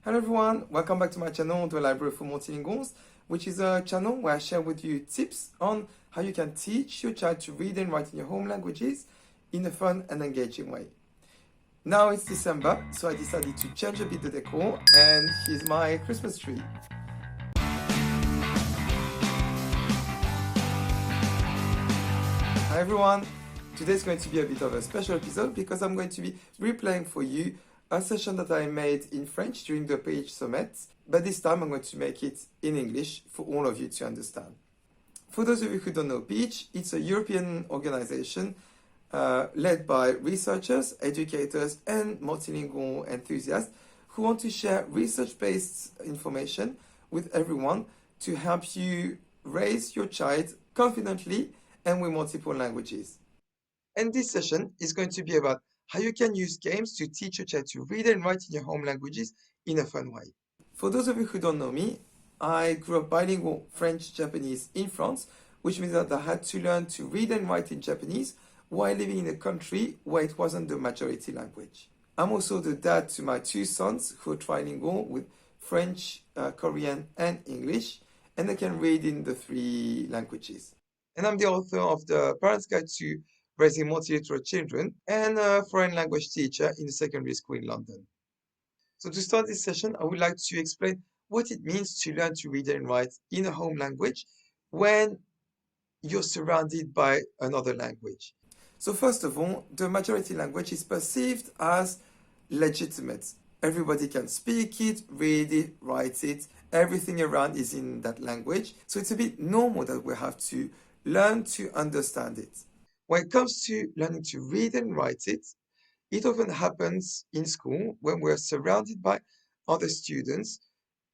Hello everyone, welcome back to my channel, The Library for Multilinguals, which is a channel where I share with you tips on how you can teach your child to read and write in your home languages in a fun and engaging way. Now it's December, so I decided to change a bit the decor, and here's my Christmas tree. Hi everyone, today's going to be a bit of a special episode because I'm going to be replaying for you a session that I made in French during the Page Summit, but this time I'm going to make it in English for all of you to understand. For those of you who don't know Peach, it's a European organization led by researchers, educators, and multilingual enthusiasts who want to share research-based information with everyone to help you raise your child confidently and with multiple languages. And this session is going to be about how you can use games to teach your child to read and write in your home languages in a fun way. For those of you who don't know me, I grew up bilingual French-Japanese in France, which means that I had to learn to read and write in Japanese while living in a country where it wasn't the majority language. I'm also the dad to my two sons who are trilingual with French, Korean, and English, and they can read in the three languages. And I'm the author of the Parents Guide to Raising Multi-literate Children and a foreign language teacher in a secondary school in London. So to start this session, I would like to explain what it means to learn to read and write in a home language when you're surrounded by another language. So first of all, the majority language is perceived as legitimate. Everybody can speak it, read it, write it. Everything around is in that language. So it's a bit normal that we have to learn to understand it. When it comes to learning to read and write it, it often happens in school when we're surrounded by other students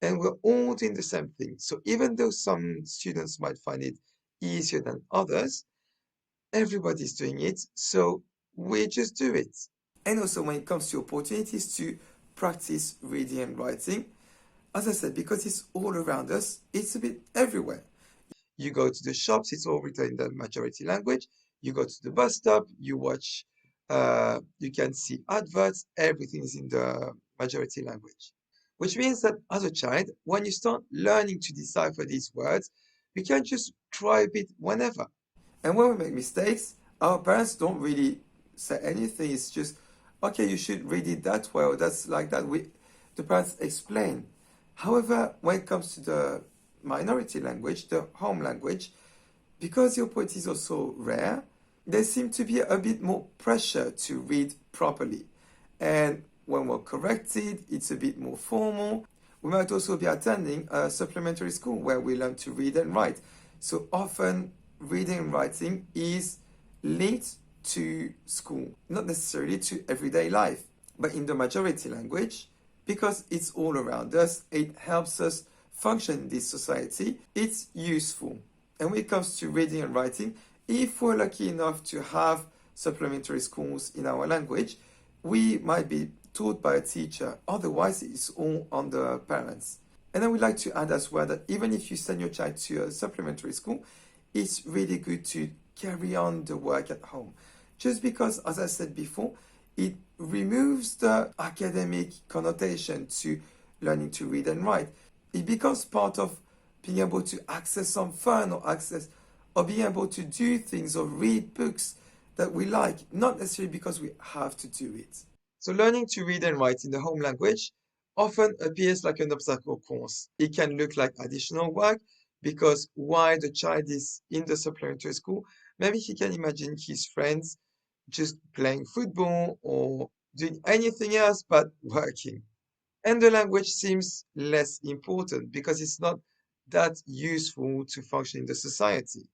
and we're all doing the same thing. So even though some students might find it easier than others, everybody's doing it, so we just do it. And also when it comes to opportunities to practice reading and writing, as I said, because it's all around us, it's a bit everywhere. You go to the shops, it's all written in the majority language. You go to the bus stop, you watch, you can see adverts, everything is in the majority language. Which means that as a child, when you start learning to decipher these words, you can just try a bit whenever. And when we make mistakes, our parents don't really say anything. It's just, okay, you should read it that way or that's like that. The parents explain. However, when it comes to the minority language, the home language, because the opportunity is also rare, there seems to be a bit more pressure to read properly. And when we're corrected, it's a bit more formal. We might also be attending a supplementary school where we learn to read and write. So often, reading and writing is linked to school, not necessarily to everyday life. But in the majority language, because it's all around us, it helps us function in this society, it's useful. And when it comes to reading and writing, if we're lucky enough to have supplementary schools in our language, we might be taught by a teacher. Otherwise, it's all on the parents. And I would like to add as well that even if you send your child to a supplementary school, it's really good to carry on the work at home. Just because, as I said before, it removes the academic connotation to learning to read and write. It becomes part of being able to access some fun or being able to do things or read books that we like, not necessarily because we have to do it. So learning to read and write in the home language often appears like an obstacle course. It can look like additional work because while the child is in the supplementary school, maybe he can imagine his friends just playing football or doing anything else but working. And the language seems less important because it's not that useful to function in the society.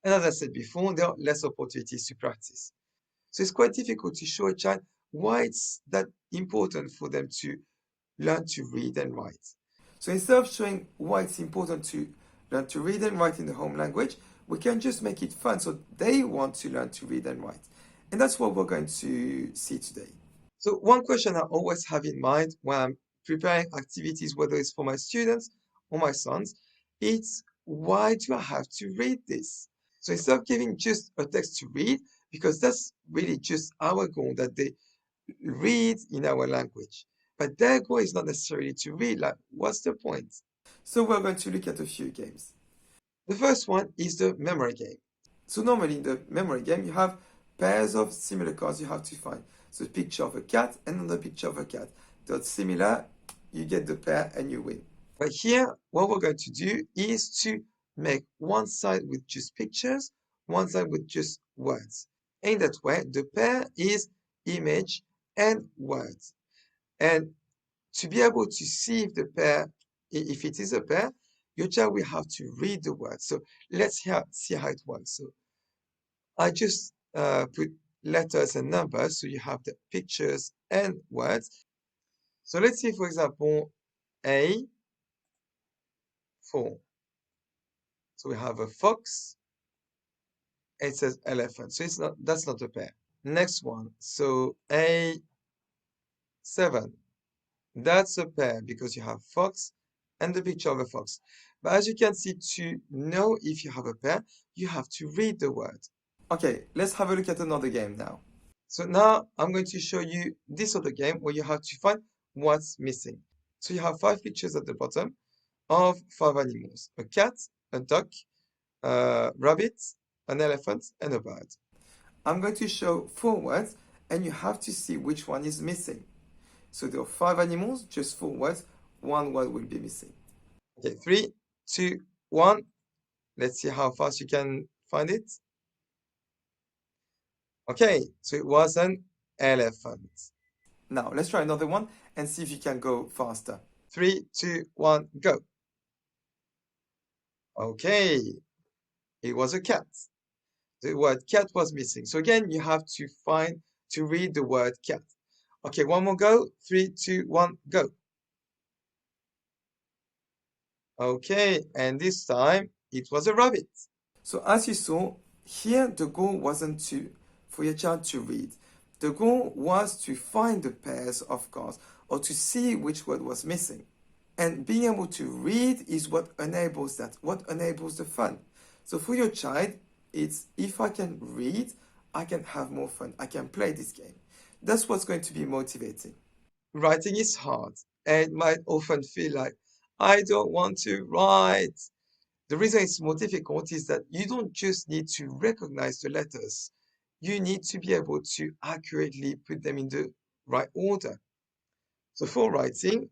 And as I said before, there are less opportunities to practice. So it's quite difficult to show a child why it's that important for them to learn to read and write. So instead of showing why it's important to learn to read and write in the home language, we can just make it fun so they want to learn to read and write. And that's what we're going to see today. So one question I always have in mind when I'm preparing activities, whether it's for my students or my sons, it's why do I have to read this? So instead of giving just a text to read, because that's really just our goal, that they read in our language. But their goal is not necessarily to read, like, what's the point? So we're going to look at a few games. The first one is the memory game. So normally in the memory game, you have pairs of similar cards you have to find. So a picture of a cat and another picture of a cat. They're similar, you get the pair and you win. But here, what we're going to do is to make one side with just pictures, one side with just words. In that way, the pair is image and words. And to be able to see if the pair, if it is a pair, your child will have to read the words. So let's see how it works. So I just put letters and numbers, so you have the pictures and words. So let's see, for example, A4. So we have a fox, and it says elephant. So that's not a pair. Next one, so A7. That's a pair because you have fox and the picture of a fox. But as you can see, to know if you have a pair, you have to read the word. Okay, let's have a look at another game now. So now I'm going to show you this other game where you have to find what's missing. So you have 5 pictures at the bottom of 5 animals: a cat, a duck, a rabbit, an elephant, and a bird. I'm going to show 4 words, and you have to see which one is missing. So there are 5 animals, just 4 words. 1 word will be missing. Okay, 3, 2, 1. Let's see how fast you can find it. Okay, so it was an elephant. Now, let's try another one and see if you can go faster. 3, 2, 1, go. Okay, it was a cat. The word cat was missing. So again, you have to read the word cat. Okay, one more go. 3, 2, 1, go. Okay, and this time it was a rabbit. So as you saw, here the goal wasn't for your child to read. The goal was to find the pairs of cards or to see which word was missing. And being able to read is what enables that, what enables the fun. So for your child, it's if I can read, I can have more fun. I can play this game. That's what's going to be motivating. Writing is hard and might often feel like, I don't want to write. The reason it's more difficult is that you don't just need to recognize the letters. You need to be able to accurately put them in the right order. So for writing,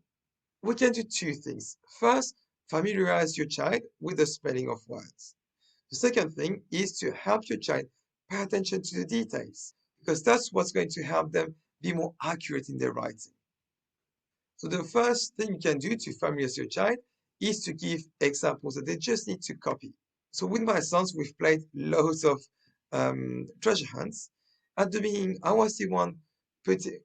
we can do 2 things. First, familiarize your child with the spelling of words. The second thing is to help your child pay attention to the details, because that's what's going to help them be more accurate in their writing. So the first thing you can do to familiarize your child is to give examples that they just need to copy. So with my sons, we've played loads of treasure hunts. At the beginning, I was the one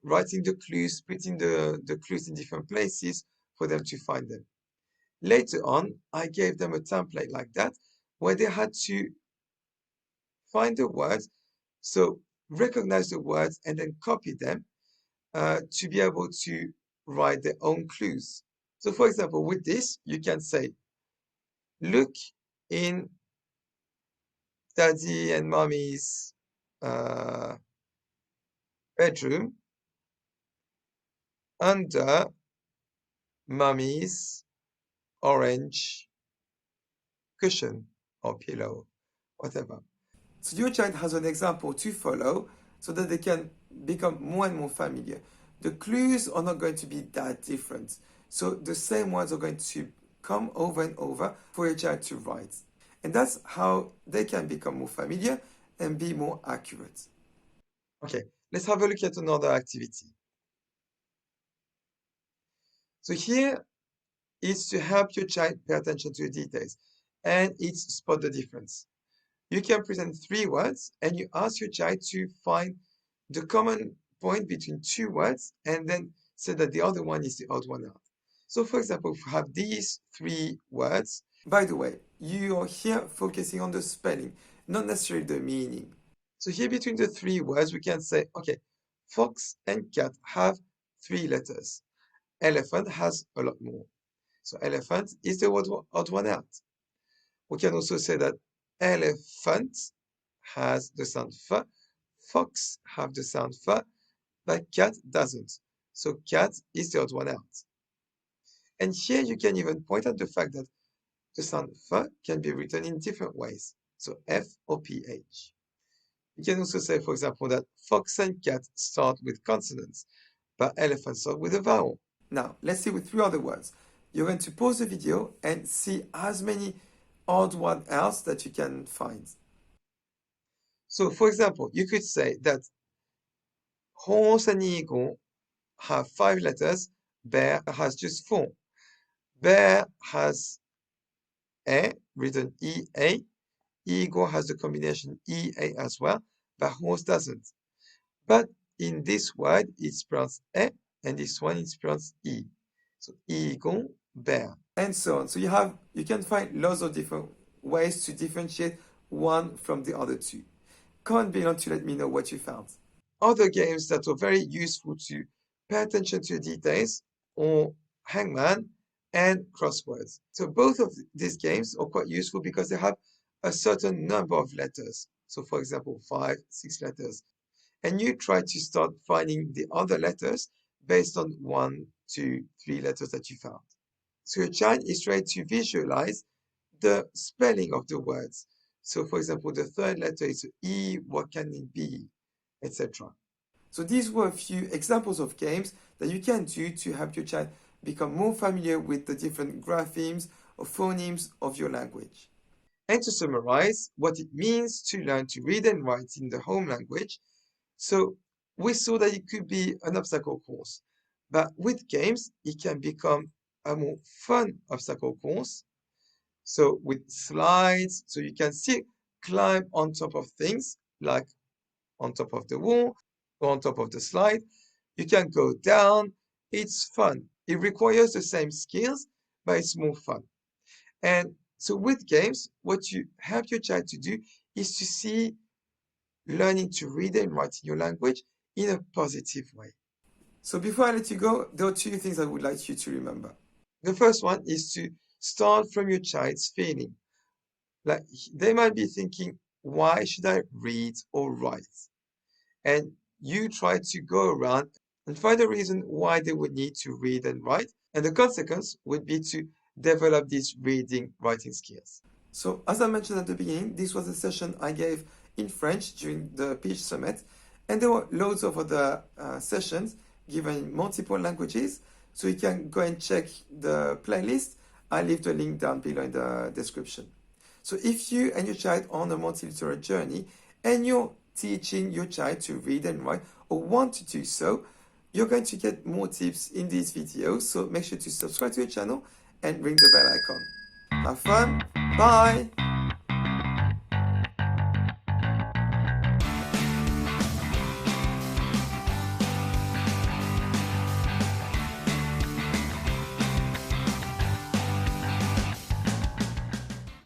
writing the clues, putting the clues in different places for them to find them. Later on, I gave them a template like that, where they had to find the words, so recognize the words and then copy them to be able to write their own clues. So for example, with this, you can say, look in daddy and mommy's uh, bedroom under mommy's orange cushion or pillow, whatever. So your child has an example to follow so that they can become more and more familiar. The clues are not going to be that different. So the same ones are going to come over and over for your child to write. And that's how they can become more familiar and be more accurate. Okay, let's have a look at another activity. So here is to help your child pay attention to the details, and it's spot the difference. You can present 3 words and you ask your child to find the common point between 2 words and then say that the other one is the odd one out. So for example, if we have these 3 words, by the way, you are here focusing on the spelling, not necessarily the meaning. So here between the 3 words, we can say, okay, fox and cat have 3 letters. Elephant has a lot more. So elephant is the odd one out. We can also say that elephant has the sound f, fox have the sound f, but cat doesn't. So cat is the odd one out. And here you can even point out the fact that the sound F can be written in different ways. So F or PH. You can also say, for example, that fox and cat start with consonants, but elephant start with a vowel. Now, let's see with three other words. You're going to pause the video and see as many odd one outs that you can find. So, for example, you could say that horse and eagle have 5 letters, bear has just 4. Bear has A, written E-A. Eagle has the combination E-A as well, but horse doesn't. But in this word, it's pronounced E, and this one is pronounced E. So eagle, bear, and so on. So you can find lots of different ways to differentiate one from the other two. Comment below to let me know what you found. Other games that are very useful to pay attention to details are Hangman and Crosswords. So both of these games are quite useful because they have a certain number of letters. So for example, 5, 6 letters. And you try to start finding the other letters based on 1, 2, 3 letters that you found. So your child is trying to visualize the spelling of the words. So for example, the third letter is E, what can it be, etc. So these were a few examples of games that you can do to help your child become more familiar with the different graphemes or phonemes of your language. And to summarize what it means to learn to read and write in the home language, so we saw that it could be an obstacle course, but with games, it can become a more fun obstacle course. So with slides, so you can still climb on top of things, like on top of the wall or on top of the slide. You can go down. It's fun. It requires the same skills, but it's more fun. And so with games, what you help your child to do is to see learning to read and write in your language in a positive way. So before I let you go, there are two things I would like you to remember. The first one is to start from your child's feeling. Like they might be thinking, why should I read or write? And you try to go around and find a reason why they would need to read and write. And the consequence would be to develop these reading, writing skills. So as I mentioned at the beginning, this was a session I gave in French during the Peach Summit. And there were loads of other sessions given in multiple languages. So you can go and check the playlist. I'll leave the link down below in the description. So if you and your child are on a multi-literate journey and you're teaching your child to read and write or want to do so, you're going to get more tips in these videos. So make sure to subscribe to your channel and ring the bell icon. Have fun. Bye.